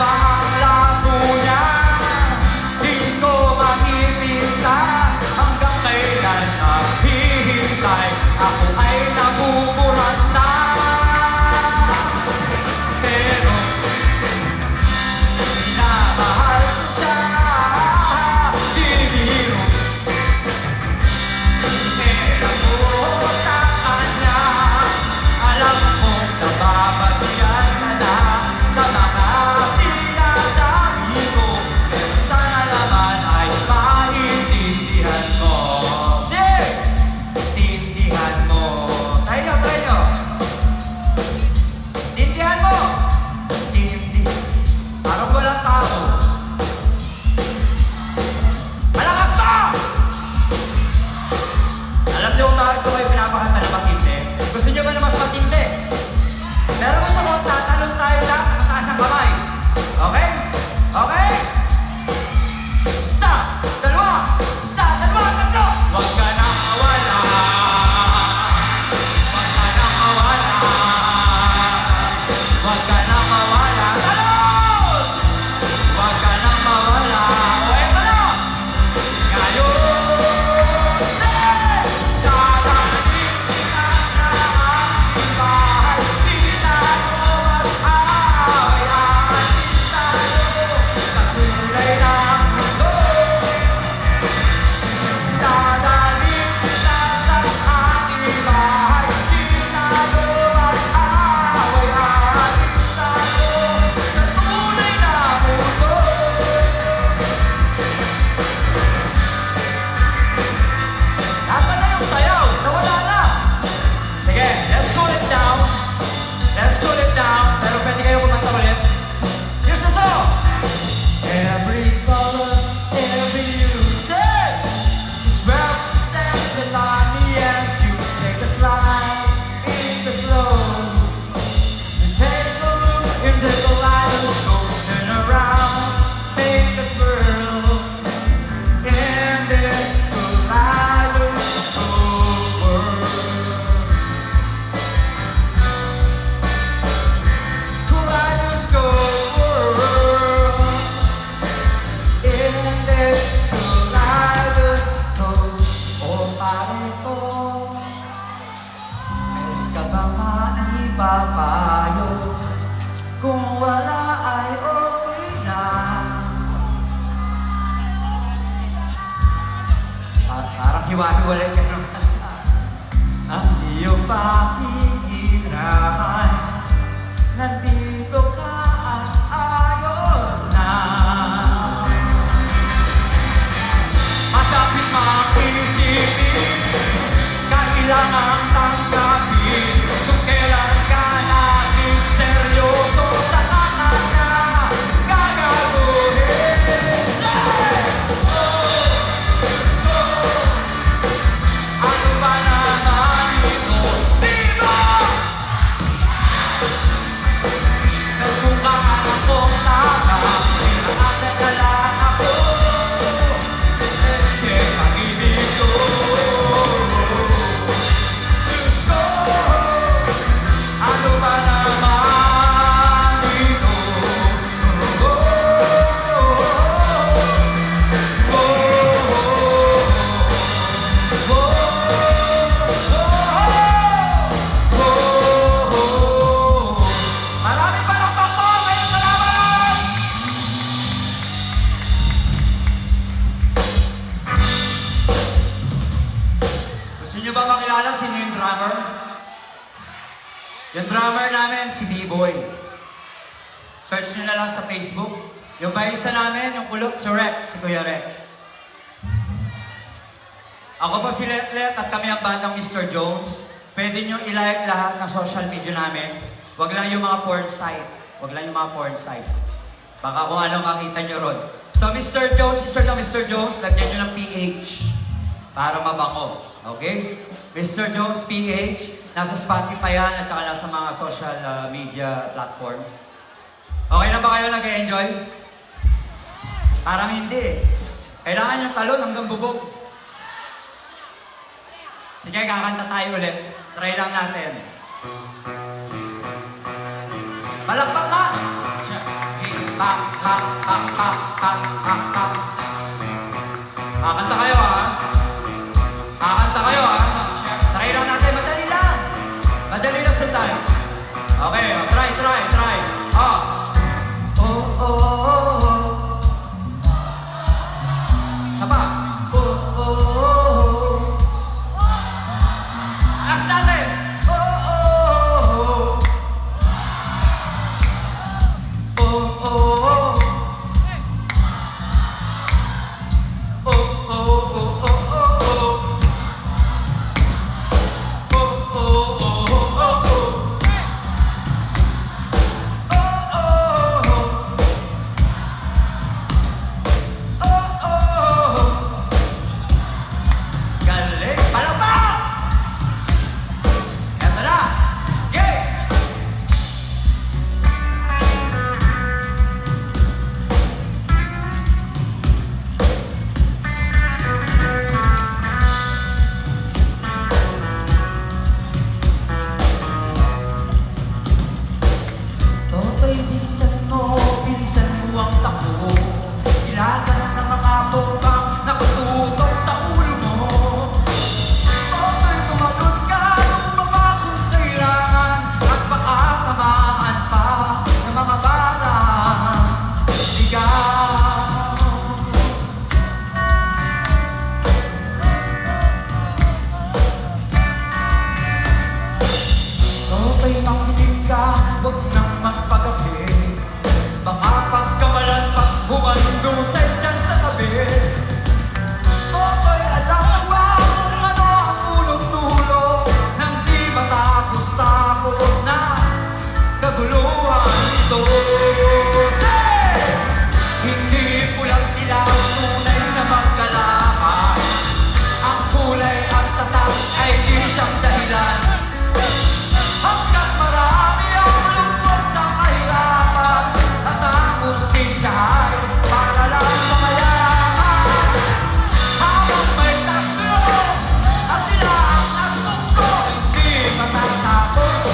pa ang labo niya. Di ko makipinta hanggang kailan naghihintay. Ako ay nabuburat na. Pero minamahal ko siya. Di biro pera ko sa kanya. Alam ko nababagyan ka na sa mga sinasabi ko. Pero sana naman ay maintindihan mo. Tindihan mo. Try nyo. Tindihan mo. Parang walang tao. Malakas na! Alam niyo kung bakit ko kayo pinapakanta na matindi? Gusto niyo ba na mas matindi? Pero gusto ko, tatalon tayo lang ang taas ang kamay. Okay? Okay? Isa, dalawa, tatlo! Huwag ka nang mawala. Huwag ka nang mawala. Huwag ka nang mawala. Talon! Huwag ka nang mawala. O eto na! Ngayon! Papayo kung wala ay okay na. Parang hiwa-hiwalay ka ng kanta. Ang iyong pakikiraman, nandito ka at ayos na. Masapit makisipin, kailangan tanggapin kung kailan ka naging seryoso sa lahat na gagawin. Ano ba naman ito? Diba? Nagmukhaan akong tama, pinakasal ka lang ako. Pag-ibig ko. Ano ba naman ito? Maraming palakpak po! Maraming salamat! Gusto niyo ba makilala sino yung drummer? Yung drummer namin, si B-Boy. Search nyo na lang sa Facebook. Yung baisa namin, yung kulot, si Rex, si Kuya Rex. Ako po si Letlet at kami ang bandang Mr. Jones. Pwede nyo i-like lahat ng social media namin. Huwag lang yung mga porn site. Huwag lang yung mga porn site. Baka kung ano makita nyo ron. So Mr. Jones, i-search ng Mr. Jones, lagyan nyo ng PH para mabango. Okay? Mr. Jones PH. Nasa Spotify yan at saka nasa mga social media platforms. Okay na ba kayo nag-enjoy? Parang hindi. Kailangan yung talon hanggang bubog. Sige, kakanta tayo ulit. Try lang natin. Palakpak ka! Kakanta kayo ha. Kakanta kayo ha. Try lang natin. Madali lang. Madali lang sa tayo. Okay, try. Oh. Oh, oh, oh, oh. Sapa. Oh, oh, oh. Alas natin. Oh, oh, oh. Oh, oh, oh. Bilisan mo ang takbo. Ilagan ng mga bokang nakatutok sa ulo mo. Toto'y tumalon ka, bumaba kung kailangan, at baka tamaan pa ng mga barang ligaw. Toto'y makinig ka, huwag nang magpagabi. Baka pagkamalan pag humando sa'yo dyan sa tabi. Toto'y alam mo ba kung ano ang ulong-tulo nang di matapos-tapos na kaguluhan ito. Say! Hindi pulang dilaw, tunay na magkalaman. Ang kulay at tatak ay di siyang dahilan. Hanggang marami ang lungkot sa kahirapan, at ang hustisya ay para lang sa mayaman. Habang may tatlo at sila ang nasuko, hindi matatapos.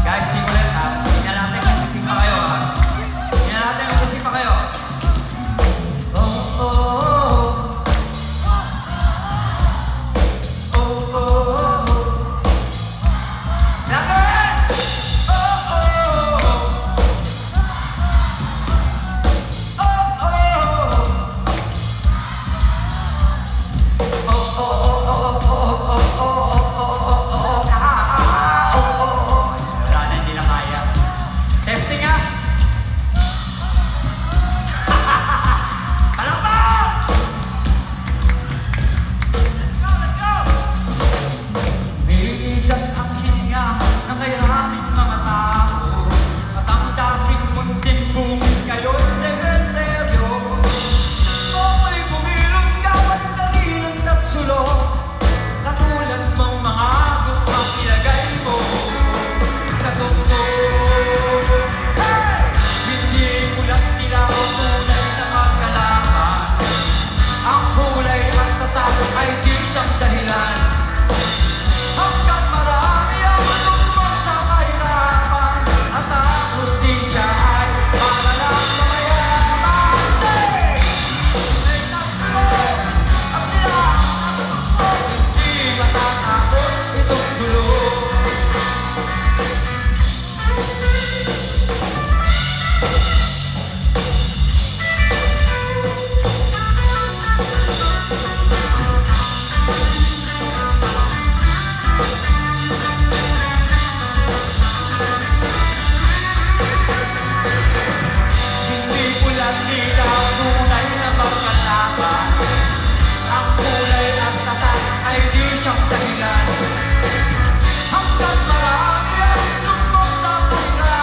Guys, simulan ha. Tingnan natin kung gising pa kayo ha. Tingnan natin kung gising pa kayo. Oh, oh, oh. Oh, oh, oh. Lagat! Oh, oh, oh. Oh, oh, oh. Oh, oh, oh, oh, oh, oh, oh. Wala na, hindi na kaya. Testing nga! Alam ba? Let's go! Bigas ang hininga ng kairaming mga tao, at ang dating munting bukid ngayon sementeryo. To'y kumilos ka, pagdalinan at sulok, katulad mong mga gupang ilagay mo sa tungkol. Hey! Hindi mulat dilaw, tunay na magkalaman. Ang kulay at tatak ay di siyang dahilan. Hanggang marami ang lungkot sa kahirapan, at ang hustisya ay para lang sa mayaman. Say! May tatlo at sila ang nasuko, hindi matatapos itong gulo. Hindi pulang dilaw, tunay na magkalaban. Ang kulay at tatak ay di siyang dahilan. Hanggang marami ang lungkot sa kahirapan,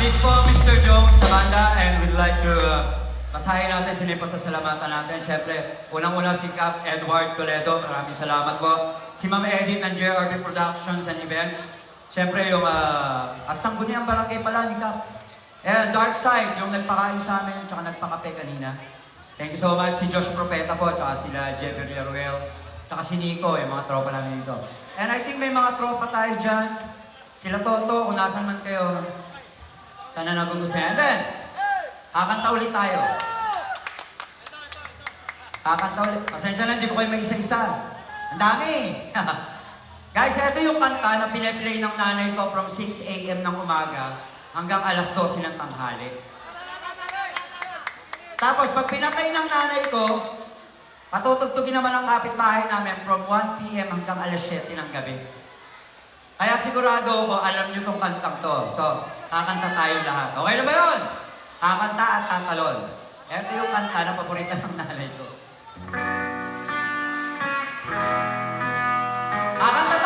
Dito po Mr. Jones sa banda and we'd like to basahin natin sila yung pasasalamatan natin. Siyempre, unang-una si Cap Edward Toledo, maraming salamat po. Si Ma'am Edith ng JRB Productions and Events. Siyempre yung at Sangguniang Barangay pala ni Cap. And Dark Side, yung nagpakain sa amin, tsaka nagpakape kanina. Thank you so much. Si Josh Propeta po, tsaka sila Jever Leruel, tsaka si Nico, yung mga tropa namin dito. And I think may mga tropa tayo dyan. Sila Toto, kung nasan man kayo. Sana nagugustuhan. And then, kakanta ulit tayo. Kakanta ulit. Pasensya na, hindi ko kayo mag-isa-isa. Ang dami! Guys, ito yung kanta na piniplay ng nanay ko from 6 a.m. ng umaga hanggang alas 12 ng tanghali. Tapos, pag pinatay ng nanay ko, patutugtugin naman ang kapitbahay namin from 1 p.m. hanggang alas 7 ng gabi. Kaya sigurado ko, alam nyo itong kantang to. So, kakanta tayo lahat. Okay na ba yun? Kakanta at tatalon. Ito yung kanta na paborito ng nanay ko. Kakanta